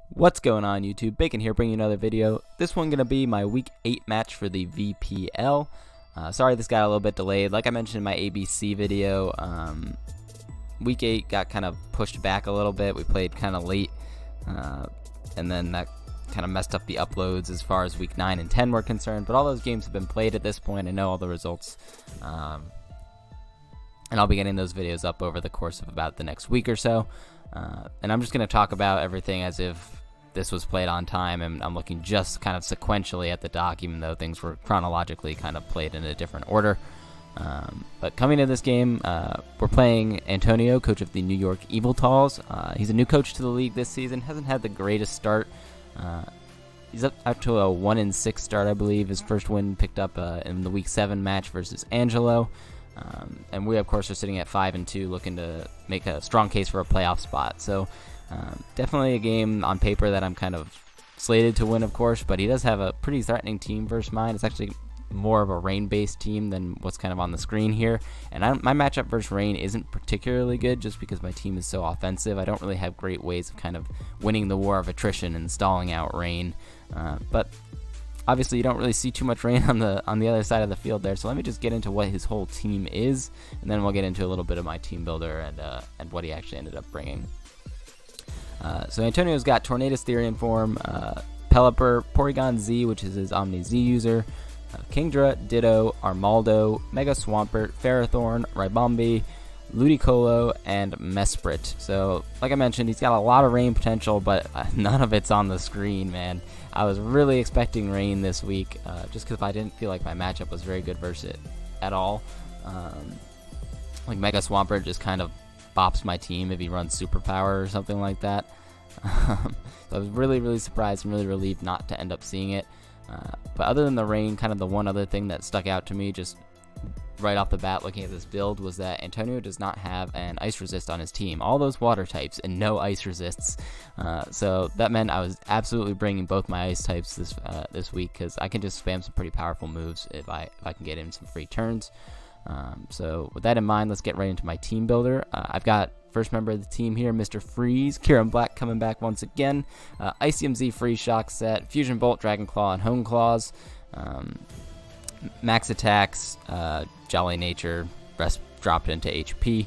What's going on, YouTube? Bacon here, bringing you another video. This one gonna be my week 8 match for the VPL. Sorry this got a little bit delayed. Like I mentioned in my ABC video, week 8 got kind of pushed back a little bit. We played kind of late, and then that kind of messed up the uploads as far as week 9 and 10 were concerned. But all those games have been played at this point. I know all the results, and I'll be getting those videos up over the course of about the next week or so. And I'm just going to talk about everything as if this was played on time, and I'm looking just kind of sequentially at the dock, even though things were chronologically kind of played in a different order. But coming to this game, we're playing Antonio, coach of the New York Yveltals. He's a new coach to the league this season, hasn't had the greatest start. He's up to a 1-6 start, I believe. His first win picked up in the week 7 match versus Angelo. And we, of course, are sitting at 5-2, looking to make a strong case for a playoff spot. So definitely a game on paper that I'm kind of slated to win, of course, but he does have a pretty threatening team versus mine. It's actually more of a Rain-based team than what's kind of on the screen here. And my matchup versus Rain isn't particularly good just because my team is so offensive. I don't really have great ways of kind of winning the war of attrition and stalling out Rain. But obviously, you don't really see too much Rain on the other side of the field there. So let me just get into what his whole team is, and then we'll get into a little bit of my team builder and what he actually ended up bringing. So Antonio's got Tornadus Therian form, Pelipper, Porygon Z, which is his Omni Z user, Kingdra, Ditto, Armaldo, Mega Swampert, Ferrothorn, Ribombee, Ludicolo, and Mesprit. So, like I mentioned, he's got a lot of Rain potential, but none of it's on the screen, man. I was really expecting Rain this week, just because I didn't feel like my matchup was very good versus it at all. Like Mega Swampert just kind of bops my team if he runs Superpower or something like that. So I was really surprised and really relieved not to end up seeing it. But other than the Rain, kind of the one other thing that stuck out to me just right off the bat looking at this build was that Antonio does not have an ice resist on his team. All those water types and no ice resists. So that meant I was absolutely bringing both my ice types this week, because I can just spam some pretty powerful moves if I can get in some free turns. So with that in mind, let's get right into my team builder. I've got first member of the team here, Mr. Freeze, Kieran Black coming back once again. Icium Z Freeze Shock set, Fusion Bolt, Dragon Claw, and Hone Claws. Max attacks, Jolly Nature, rest dropped into HP.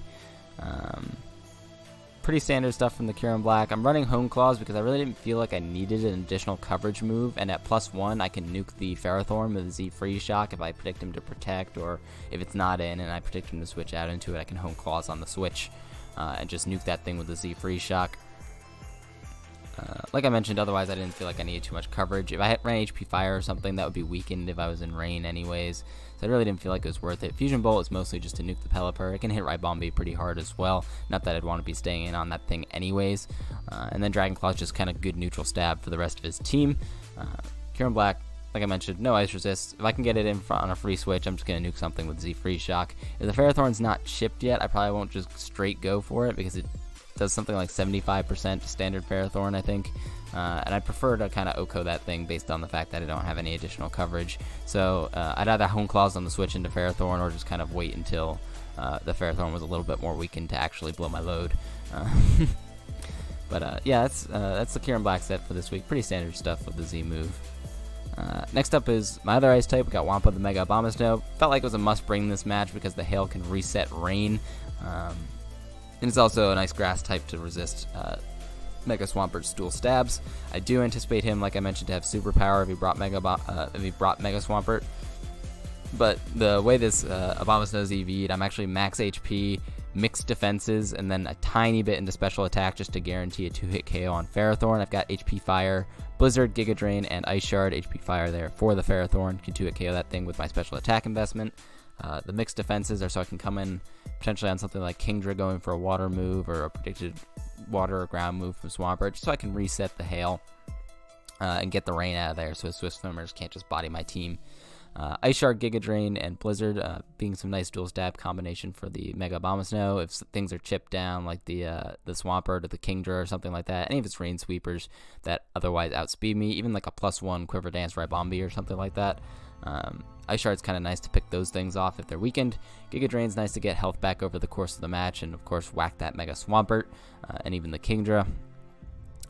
Pretty standard stuff from the Kieran Black. I'm running Hone Claws because I really didn't feel like I needed an additional coverage move, and at +1 I can nuke the Ferrothorn with Z Freeze Shock if I predict him to protect, or if it's not in and I predict him to switch out into it, I can Hone Claws on the switch and just nuke that thing with the Z Freeze Shock. Like I mentioned, otherwise I didn't feel like I needed too much coverage. If I ran HP Fire or something, that would be weakened if I was in Rain anyways. So I really didn't feel like it was worth it. Fusion Bolt is mostly just to nuke the Pelipper. It can hit Ribombee pretty hard as well. Not that I'd want to be staying in on that thing anyways. And then Dragon Claw is just kind of good neutral stab for the rest of his team. Kieran Black, like I mentioned, no ice resist. If I can get it in front on a free switch, I'm just going to nuke something with Z Freeze Shock. If the Ferrothorn's not chipped yet, I probably won't just straight go for it, because it does something like 75% standard Ferrothorn, I think. And I prefer to kind of OHKO that thing based on the fact that I don't have any additional coverage. So I'd either Hone Claws on the switch into Ferrothorn, or just kind of wait until the Ferrothorn was a little bit more weakened to actually blow my load. But yeah, that's the Kieran Black set for this week. Pretty standard stuff with the Z move. Next up is my other ice type. We got Wampa the Mega Abomasnow. Felt like it was a must bring this match because the Hail can reset Rain. And it's also a nice grass type to resist Mega Swampert's dual stabs. I do anticipate him, like I mentioned, to have superpower if he brought Mega Swampert. But the way this Abomasnow's EV'd, I'm actually max HP, mixed defenses, and then a tiny bit into special attack just to guarantee a 2-hit KO on Ferrothorn. I've got HP Fire, Blizzard, Giga Drain, and Ice Shard. HP Fire there for the Ferrothorn. Can 2-hit KO that thing with my special attack investment. The mixed defenses are so I can come in potentially on something like Kingdra going for a water move, or a predicted water or ground move from Swampert, just so I can reset the Hail and get the Rain out of there, so Swift Swimmers can't just body my team. Ice Shard, Giga Drain, and Blizzard being some nice dual stab combination for the Mega Abomasnow. If things are chipped down, like the Swampert or the Kingdra or something like that, any of its Rain Sweepers that otherwise outspeed me, even like a +1 Quiver Dance Ribombee or something like that. Ice Shard's kind of nice to pick those things off if they're weakened. Giga Drain's nice to get health back over the course of the match, and of course whack that Mega Swampert, and even the Kingdra.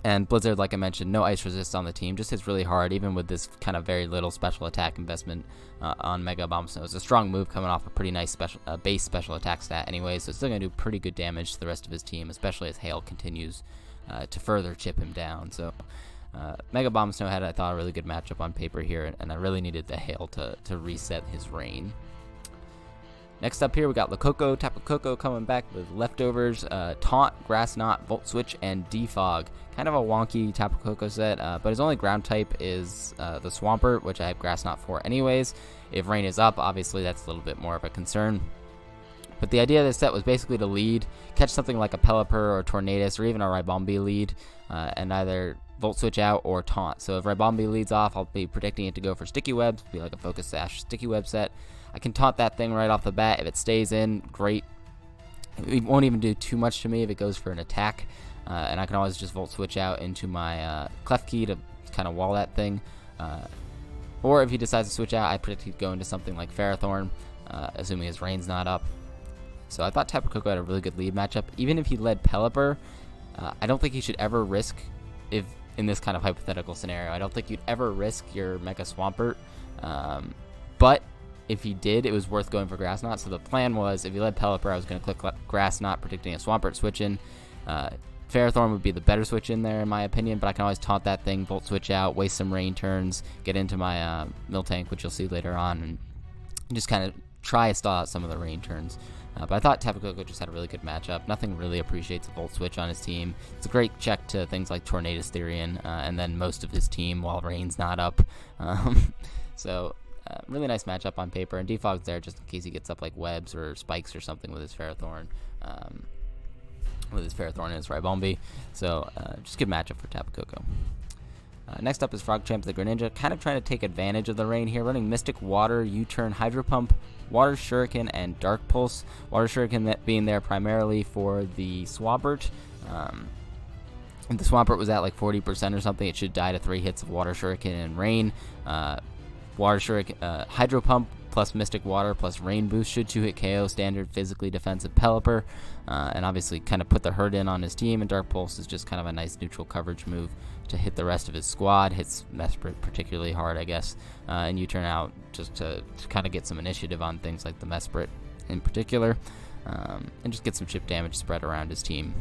And Blizzard, like I mentioned, no ice resist on the team, just hits really hard, even with this kind of very little special attack investment on Mega Bomb Snow. It's a strong move coming off a pretty nice base special attack stat anyway, so it's still going to do pretty good damage to the rest of his team, especially as Hail continues to further chip him down. So Mega Bomb Snow had, I thought, a really good matchup on paper here, and I really needed the Hail to reset his reign. Next up here, we got Lococo, Tapu Koko coming back with leftovers, Taunt, Grass Knot, Volt Switch, and Defog. Kind of a wonky Tapu Koko set, but his only ground type is the Swampert, which I have Grass Knot for anyways. If Rain is up, obviously that's a little bit more of a concern. But the idea of this set was basically to lead, catch something like a Pelipper or Tornadus or even a Ribombee lead, and either Volt Switch out or Taunt. So if Ribombee leads off, I'll be predicting it to go for Sticky Webs, be like a Focus Sash Sticky Web set. I can taunt that thing right off the bat. If it stays in, great. It won't even do too much to me if it goes for an attack. And I can always just Volt Switch out into my Klefki to kind of wall that thing. Or if he decides to switch out, I predict he'd go into something like Ferrothorn, assuming his Rain's not up. So I thought Tapu Koko had a really good lead matchup. Even if he led Pelipper, I don't think he should ever risk, if in this kind of hypothetical scenario, I don't think you'd ever risk your Mega Swampert. But if he did, it was worth going for Grass Knot. So the plan was, if he led Pelipper, I was going to click Grass Knot, predicting a Swampert switch in. Ferrothorn would be the better switch in there, in my opinion, but I can always taunt that thing, Volt Switch out, waste some Rain turns, get into my Miltank, which you'll see later on, and just kind of try to stall out some of the Rain turns. But I thought Tapu Koko just had a really good matchup. Nothing really appreciates a Volt Switch on his team. It's a great check to things like Tornadus Therian, and then most of his team while Rain's not up. Really nice matchup on paper, and Defog's there just in case he gets up like Webs or Spikes or something with his Ferrothorn. And his Ribombee. So just good matchup for Tapu Koko. Next up is Frogchamp the Greninja, kind of trying to take advantage of the rain here, running Mystic, Water, U-Turn, Hydro Pump, Water Shuriken, and Dark Pulse. Water Shuriken that being there primarily for the Swampert. If the Swampert was at like 40% or something, it should die to 3 hits of Water Shuriken and Rain. Water Shuriken, Hydro Pump plus Mystic Water plus Rain Boost should 2-hit KO standard physically defensive Pelipper, and obviously kind of put the hurt in on his team. And Dark Pulse is just kind of a nice neutral coverage move to hit the rest of his squad. Hits Mesprit particularly hard, I guess, and U-Turn out just to kind of get some initiative on things like the Mesprit in particular, and just get some chip damage spread around his team.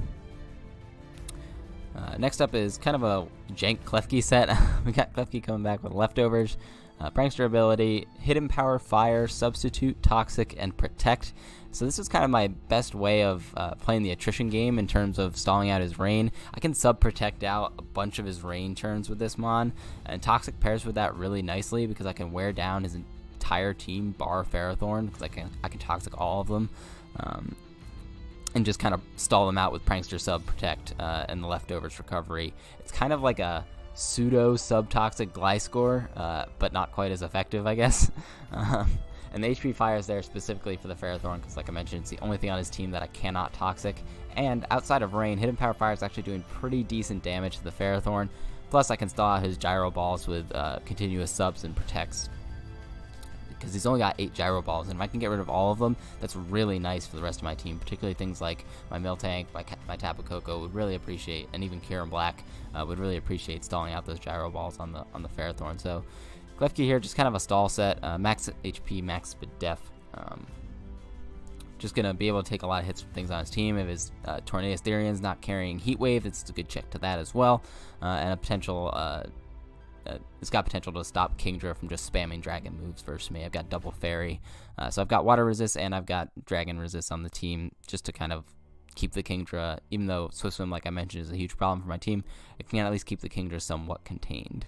Next up is kind of a jank Klefki set. We got Klefki coming back with leftovers. Prankster ability, Hidden Power, Fire, Substitute, Toxic, and Protect. So this is kind of my best way of playing the attrition game in terms of stalling out his Rain. I can sub-protect out a bunch of his Rain turns with this Mon, and Toxic pairs with that really nicely because I can wear down his entire team bar Ferrothorn, because I can Toxic all of them, and just kind of stall them out with Prankster Sub-Protect and the leftovers recovery. It's kind of like a pseudo sub-toxic Gliscor, but not quite as effective, I guess. And the HP Fire is there specifically for the Ferrothorn because, like I mentioned, it's the only thing on his team that I cannot Toxic. And outside of Rain, Hidden Power Fire is actually doing pretty decent damage to the Ferrothorn. Plus, I can stall out his Gyro Balls with continuous subs and protects, because he's only got 8 Gyro Balls, and if I can get rid of all of them, that's really nice for the rest of my team, particularly things like my Miltank, my Tapu Koko would really appreciate, and even Kieran Black would really appreciate stalling out those Gyro Balls on the Ferrothorn. So Klefki here, just kind of a stall set, max HP, max def. Just going to be able to take a lot of hits from things on his team. If his Tornadus Therian's not carrying Heat Wave, it's a good check to that as well, and a potential... it's got potential to stop Kingdra from just spamming dragon moves versus me. I've got double fairy, so I've got water resist and I've got dragon resist on the team just to kind of keep the Kingdra, even though Swift Swim, like I mentioned, is a huge problem for my team, it can at least keep the Kingdra somewhat contained.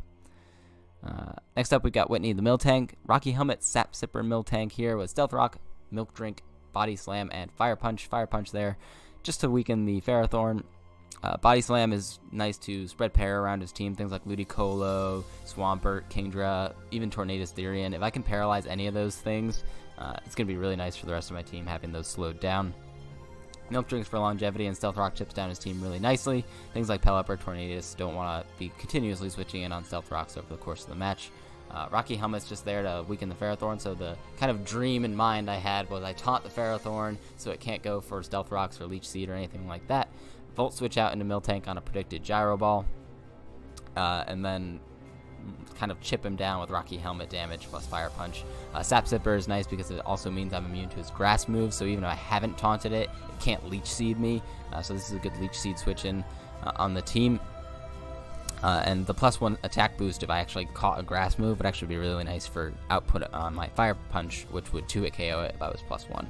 Next up, we got Whitney the Miltank, Rocky Helmet, Sap Sipper Miltank here with Stealth Rock, Milk Drink, Body Slam, and Fire Punch. Fire Punch there just to weaken the Ferrothorn. Body Slam is nice to spread pair around his team, things like Ludicolo, Swampert, Kingdra, even Tornadus Therian. If I can paralyze any of those things, it's going to be really nice for the rest of my team having those slowed down. Milk Drinks for longevity, and Stealth Rock chips down his team really nicely. Things like Pelipper, Tornadus don't want to be continuously switching in on Stealth Rocks over the course of the match. Rocky Helmet's just there to weaken the Ferrothorn, so the kind of dream in mind I had was I taunt the Ferrothorn so it can't go for Stealth Rocks or Leech Seed or anything like that. Volt Switch out into Miltank on a predicted Gyro Ball. and then kind of chip him down with Rocky Helmet damage plus Fire Punch. Sap Zipper is nice because it also means I'm immune to his grass moves, so even though I haven't taunted it, it can't Leech Seed me, so this is a good Leech Seed switch in on the team. And the +1 attack boost, if I actually caught a grass move, would actually be really nice for output on my Fire Punch, which would 2-hit KO it if I was +1.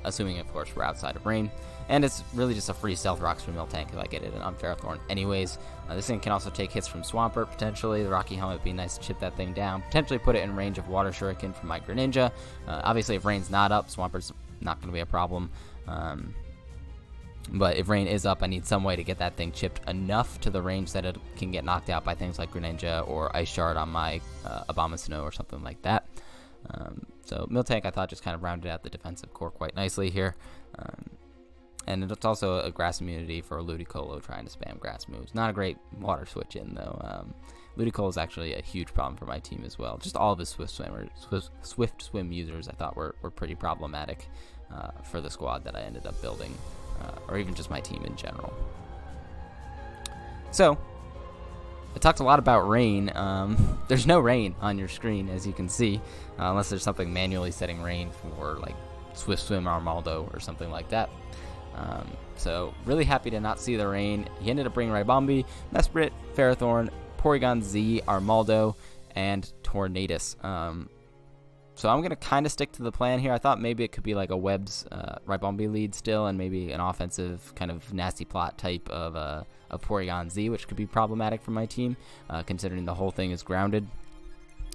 Assuming, of course, we're outside of rain. And it's really just a free Stealth Rocks from Miltank if I get it on Ferrothorn anyways. This thing can also take hits from Swampert, potentially. The Rocky Helmet would be nice to chip that thing down. Potentially put it in range of Water Shuriken from my Greninja. Obviously, if rain's not up, Swampert's not going to be a problem. But if rain is up, I need some way to get that thing chipped enough to the range that it can get knocked out by things like Greninja or Ice Shard on my Abomasnow or something like that. So Miltank, I thought, just kind of rounded out the defensive core quite nicely here. And it's also a grass immunity for Ludicolo trying to spam grass moves. Not a great water switch in, though. Ludicolo is actually a huge problem for my team as well. Just all of his Swift Swim users I thought were pretty problematic for the squad that I ended up building, or even just my team in general. So, I talked a lot about rain. There's no rain on your screen, as you can see, unless there's something manually setting rain for like Swift Swim Armaldo or something like that. So really happy to not see the rain. He ended up bringing Ribombee, Mesprit, Ferrothorn, Porygon Z, Armaldo, and Tornadus. So I'm going to kind of stick to the plan here. I thought maybe it could be like a Webs Ribombee lead still, and maybe an offensive kind of nasty plot type of Porygon Z, which could be problematic for my team, considering the whole thing is grounded.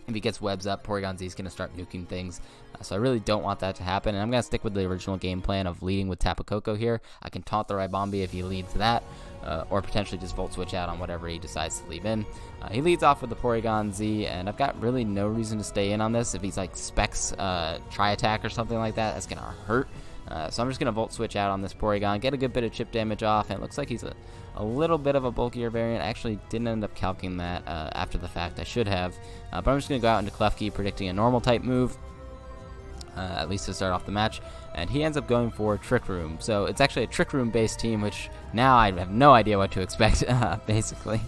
If he gets Webs up, Porygon Z is going to start nuking things. So I really don't want that to happen. And I'm going to stick with the original game plan of leading with Tapu Koko here. I can taunt the Ribombee if he leads that, or potentially just Volt Switch out on whatever he decides to leave in. He leads off with the Porygon Z, and I've got really no reason to stay in on this. If he's like Specs Tri-Attack or something like that, that's going to hurt. So I'm just going to Volt Switch out on this Porygon, get a good bit of chip damage off, and it looks like he's a little bit of a bulkier variant. I actually didn't end up calculating that after the fact. I should have. But I'm just going to go out into Klefki, predicting a normal type move, at least to start off the match. And he ends up going for Trick Room. So it's actually a Trick Room based team, which now I have no idea what to expect, basically.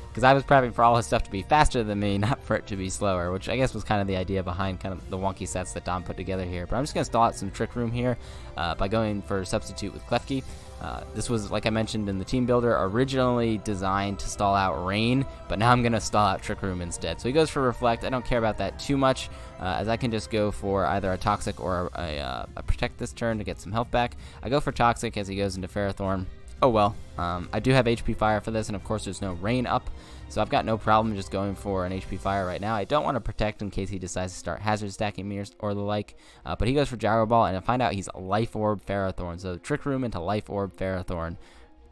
Because I was prepping for all his stuff to be faster than me, not for it to be slower, which I guess was kind of the idea behind kind of the wonky sets that Dom put together here. But I'm just going to stall out some Trick Room here by going for Substitute with Klefki. This was, like I mentioned in the team builder, originally designed to stall out Rain, but now I'm going to stall out Trick Room instead. So he goes for Reflect. I don't care about that too much, as I can just go for either a Toxic or a Protect this turn to get some health back. I go for Toxic as he goes into Ferrothorn. Oh well, I do have HP Fire for this, and of course there's no rain up, so I've got no problem just going for an HP Fire right now. I don't want to Protect in case he decides to start hazard stacking me or the like, but he goes for Gyro Ball, and I find out he's Life Orb Ferrothorn, so Trick Room into Life Orb Ferrothorn.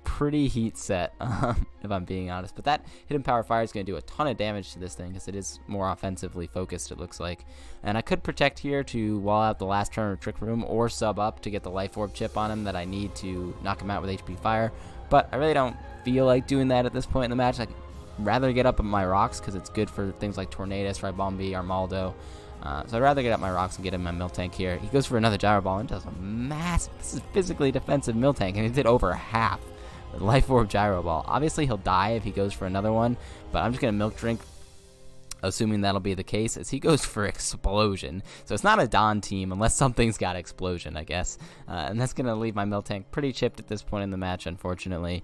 Pretty heat set, if I'm being honest, but that Hidden Power Fire is going to do a ton of damage to this thing because it is more offensively focused, it looks like. And I could Protect here to wall out the last turn of Trick Room, or sub up to get the Life Orb chip on him that I need to knock him out with HP Fire, but I really don't feel like doing that at this point in the match. I'd rather get up on my rocks because it's good for things like Tornadus, Ribombee, Armaldo. So I'd rather get up my rocks and get him my Miltank here. He goes for another Gyro Ball and does a massive, this is physically defensive Miltank, and he did over half. Life Orb Gyro Ball. Obviously he'll die if he goes for another one, but I'm just going to Milk Drink, assuming that'll be the case, as he goes for Explosion. So it's not a Don team unless something's got Explosion, I guess. And that's going to leave my Miltank pretty chipped at this point in the match, unfortunately.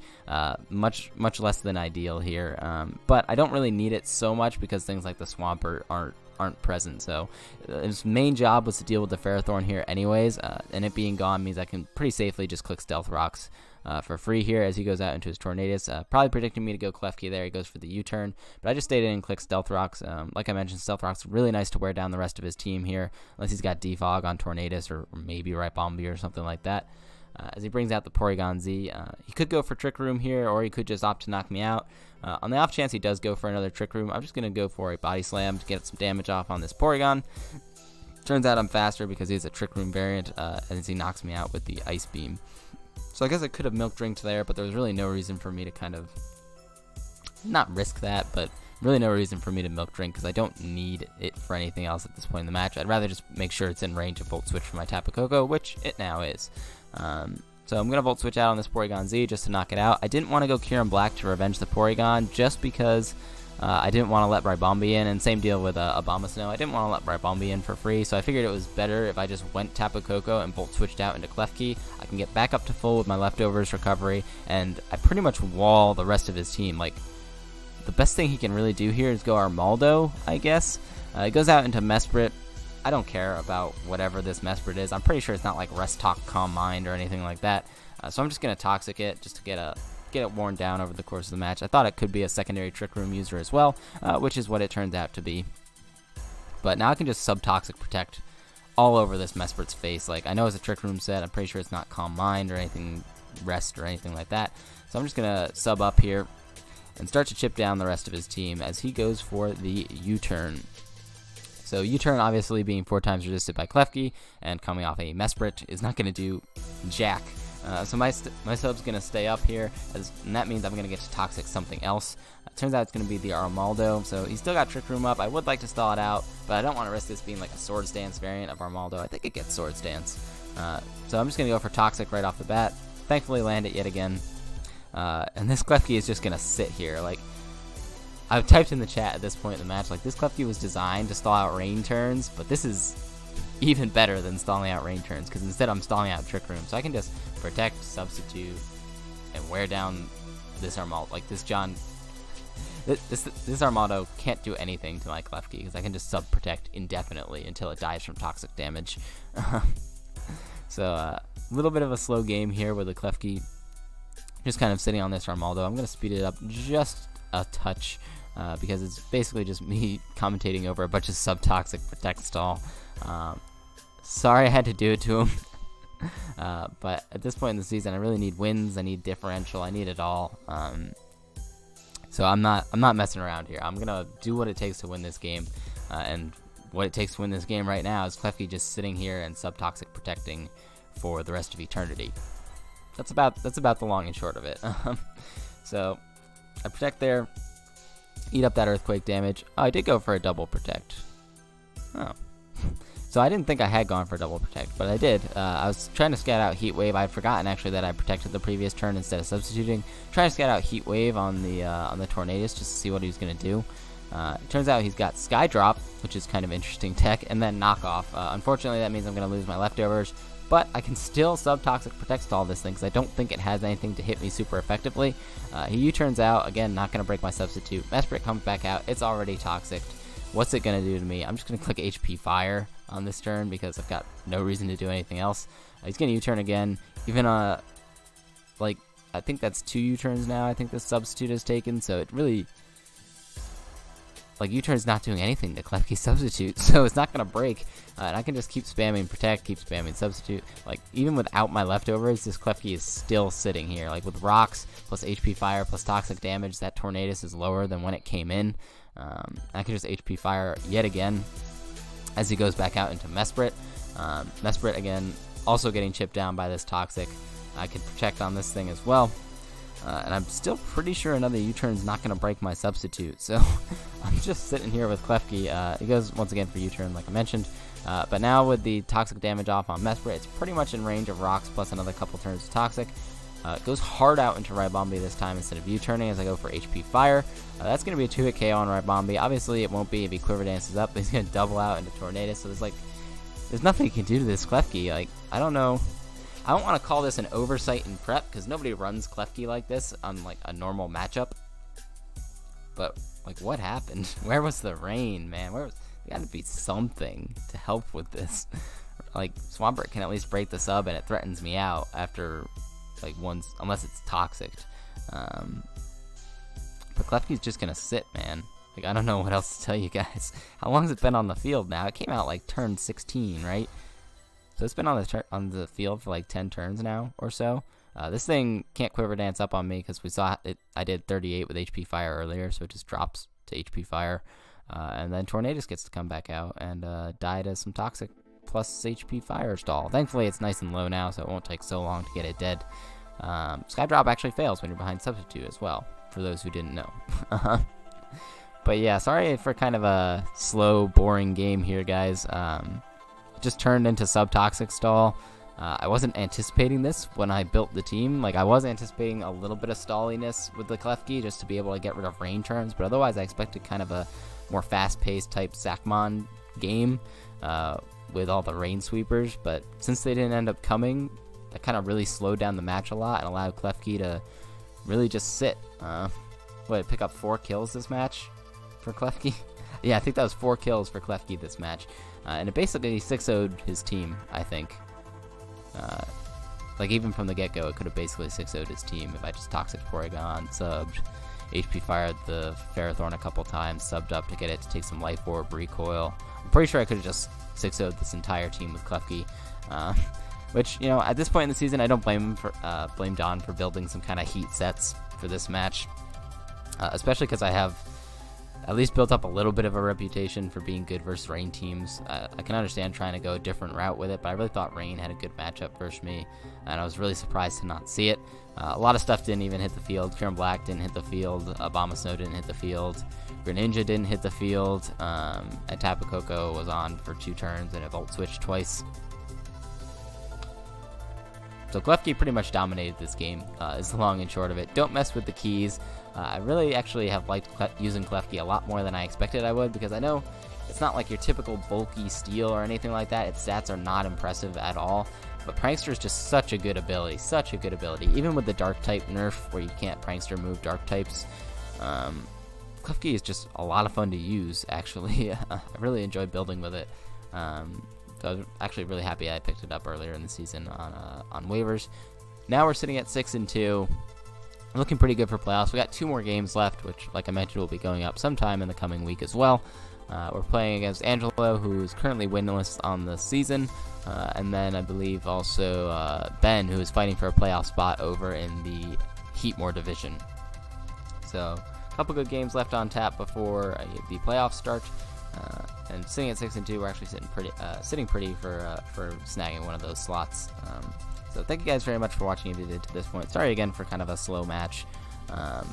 Much less than ideal here. But I don't really need it so much because things like the Swampert aren't present, so his main job was to deal with the Ferrothorn here anyways, and it being gone means I can pretty safely just click Stealth Rocks for free here as he goes out into his Tornadus. Probably predicting me to go Klefki there. He goes for the U-turn, but I just stayed in and clicked Stealth Rocks. Like I mentioned, Stealth Rocks really nice to wear down the rest of his team here, unless he's got Defog on Tornadus or maybe Ribombee or something like that. As he brings out the Porygon Z, he could go for Trick Room here, or he could just opt to knock me out. On the off chance he does go for another Trick Room, I'm just going to go for a Body Slam to get some damage off on this Porygon. Turns out I'm faster because he's a Trick Room variant, as he knocks me out with the Ice Beam. So I guess I could have Milk Drinked there, but there was really no reason for me to kind of, not risk that, but really no reason for me to Milk Drink because I don't need it for anything else at this point in the match. I'd rather just make sure it's in range of Volt Switch for my Tapu Koko, which it now is. So I'm going to Volt Switch out on this Porygon Z just to knock it out. I didn't want to go Kieran Black to revenge the Porygon just because I didn't want to let Ribombi in, and same deal with Abomasnow. I didn't want to let Ribombi in for free, so I figured it was better if I just went Tapu Koko and Volt Switched out into Klefki. I can get back up to full with my leftovers recovery, and I pretty much wall the rest of his team. Like, the best thing he can really do here is go Armaldo, I guess. It goes out into Mesprit. I don't care about whatever this Mesprit is. I'm pretty sure it's not like Rest Talk, Calm Mind, or anything like that. So I'm just going to Toxic it just to get it worn down over the course of the match. I thought it could be a secondary Trick Room user as well, which is what it turns out to be. But now I can just Sub-Toxic Protect all over this Mesprit's face. Like, I know it's a Trick Room set. I'm pretty sure it's not Calm Mind or anything, Rest or anything like that. So I'm just going to sub up here and start to chip down the rest of his team as he goes for the U-turn. So U-turn, obviously being 4 times resisted by Klefki and coming off a Mesprit, is not going to do jack. So my sub's going to stay up here, and that means I'm going to get to Toxic something else. Turns out it's going to be the Armaldo, so he's still got Trick Room up. I would like to stall it out, but I don't want to risk this being like a Swords Dance variant of Armaldo. I think it gets Swords Dance. So I'm just going to go for Toxic right off the bat. Thankfully land it yet again. And this Klefki is just going to sit here. Like, I've typed in the chat at this point in the match, like, this Klefki was designed to stall out rain turns, but this is even better than stalling out rain turns, because instead I'm stalling out Trick Room. So I can just Protect, Substitute, and wear down this Armaldo. Like, this Armaldo can't do anything to my Klefki, because I can just Sub-Protect indefinitely until it dies from toxic damage. So, a little bit of a slow game here with the Klefki just kind of sitting on this Armaldo. I'm going to speed it up just a touch, because it's basically just me commentating over a bunch of Sub-Toxic Protect stall. Sorry I had to do it to him. But at this point in the season, I really need wins, I need differential, I need it all. So I'm not messing around here. I'm gonna do what it takes to win this game, and what it takes to win this game right now is Klefki just sitting here and Sub-Toxic Protecting for the rest of eternity. That's about the long and short of it. So I Protect there, eat up that Earthquake damage. Oh, I did go for a double Protect. Oh. So I didn't think I had gone for double Protect, but I did. I was trying to scout out Heat Wave. I had forgotten actually that I protected the previous turn instead of substituting. Trying to scout out Heat Wave on the Tornadus just to see what he was gonna do. It turns out he's got Sky Drop, which is kind of interesting tech, and then Knock Off. Unfortunately, that means I'm gonna lose my leftovers, but I can still Sub-Toxic Protect stall this thing because I don't think it has anything to hit me super effectively. He U-turns out again, not gonna break my substitute. Mesprit comes back out. It's already toxic. What's it gonna do to me? I'm just gonna click HP Fire on this turn because I've got no reason to do anything else. He's gonna U-turn again. Even like, I think that's 2 U-turns now. I think the substitute has taken, so it really, like, U-turn's not doing anything to Klefki's substitute, so it's not gonna break. And I can just keep spamming Protect, keep spamming Substitute. Like, even without my leftovers, this Klefki is still sitting here. Like, with Rocks plus HP Fire plus Toxic Damage, that Tornadus is lower than when it came in. I can just HP Fire yet again as he goes back out into Mesprit. Mesprit, again, also getting chipped down by this Toxic. I can Protect on this thing as well. And I'm still pretty sure another U-turn's not going to break my substitute, so I'm just sitting here with Klefki. He goes once again for U-turn, like I mentioned. But now with the Toxic damage off on Mesprit, it's pretty much in range of Rocks plus another couple turns of Toxic. It goes hard out into Ribombi this time instead of U-turning as I go for HP Fire. That's going to be a 2-hit KO on Ribombi. Obviously, it won't be if he Quiver Dances up, but he's going to double out into Tornadus, so there's nothing he can do to this Klefki. Like, I don't know. I don't want to call this an oversight in prep, because nobody runs Klefki like this on, like, a normal matchup. But, like, what happened? Where was the rain, man? There gotta be something to help with this. Like, Swampert can at least break the sub, and it threatens me out after, like, unless it's toxic. But Klefki's just gonna sit, man. Like, I don't know what else to tell you guys. How long has it been on the field now? It came out, like, turn 16, right? So it's been on the field for like 10 turns now or so. This thing can't Quiver Dance up on me because we saw it. I did 38 with HP Fire earlier, so it just drops to HP Fire. And then Tornadus gets to come back out and die to some Toxic plus HP Fire stall. Thankfully, it's nice and low now, so it won't take so long to get it dead. Sky Drop actually fails when you're behind Substitute as well, for those who didn't know. But yeah, sorry for kind of a slow, boring game here, guys. Just turned into Sub-Toxic stall. I wasn't anticipating this when I built the team. Like, I was anticipating a little bit of stalliness with the Klefki just to be able to get rid of rain turns, but otherwise I expected kind of a more fast-paced type Sakmon game with all the rain sweepers, but since they didn't end up coming, that kind of really slowed down the match a lot and allowed Klefki to really just sit. Pick up 4 kills this match for Klefki? Yeah, I think that was 4 kills for Klefki this match. And it basically 6-0'd his team, I think. Like, even from the get-go, it could have basically 6-0'd his team if I just Toxic Porygon, subbed, HP fired the Ferrothorn a couple times, subbed up to get it to take some Life Orb, recoil. I'm pretty sure I could have just 6-0'd this entire team with Klefki. Which, you know, at this point in the season, I don't blame John for building some kind of heat sets for this match. Especially because I have at least built up a little bit of a reputation for being good versus rain teams. I can understand trying to go a different route with it, but I really thought rain had a good matchup versus me, and I was really surprised to not see it. A lot of stuff didn't even hit the field. Kieran Black didn't hit the field. Abomasnow didn't hit the field. Greninja didn't hit the field. And Tapu Koko was on for 2 turns and it Volt Switched twice. So Klefki pretty much dominated this game, is the long and short of it. Don't mess with the keys. I really actually have liked using Klefki a lot more than I expected I would, because I know it's not like your typical bulky steel or anything like that. Its stats are not impressive at all. But Prankster is just such a good ability, such a good ability. Even with the Dark type nerf, where you can't Prankster move Dark types, Klefki is just a lot of fun to use, actually. I really enjoy building with it. So I was actually really happy I picked it up earlier in the season on waivers. Now we're sitting at 6-2. Looking pretty good for playoffs. We got 2 more games left, which, like I mentioned, will be going up sometime in the coming week as well. We're playing against Angelo, who's currently winless on the season, and then I believe also Ben, who is fighting for a playoff spot over in the Heatmore division. So a couple good games left on tap before the playoffs start. And sitting at 6-2, we're actually sitting pretty for snagging one of those slots. So thank you guys very much for watching if you did to this point. Sorry again for kind of a slow match,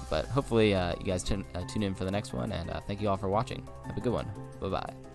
but hopefully you guys tune in for the next one, and thank you all for watching. Have a good one. Bye-bye.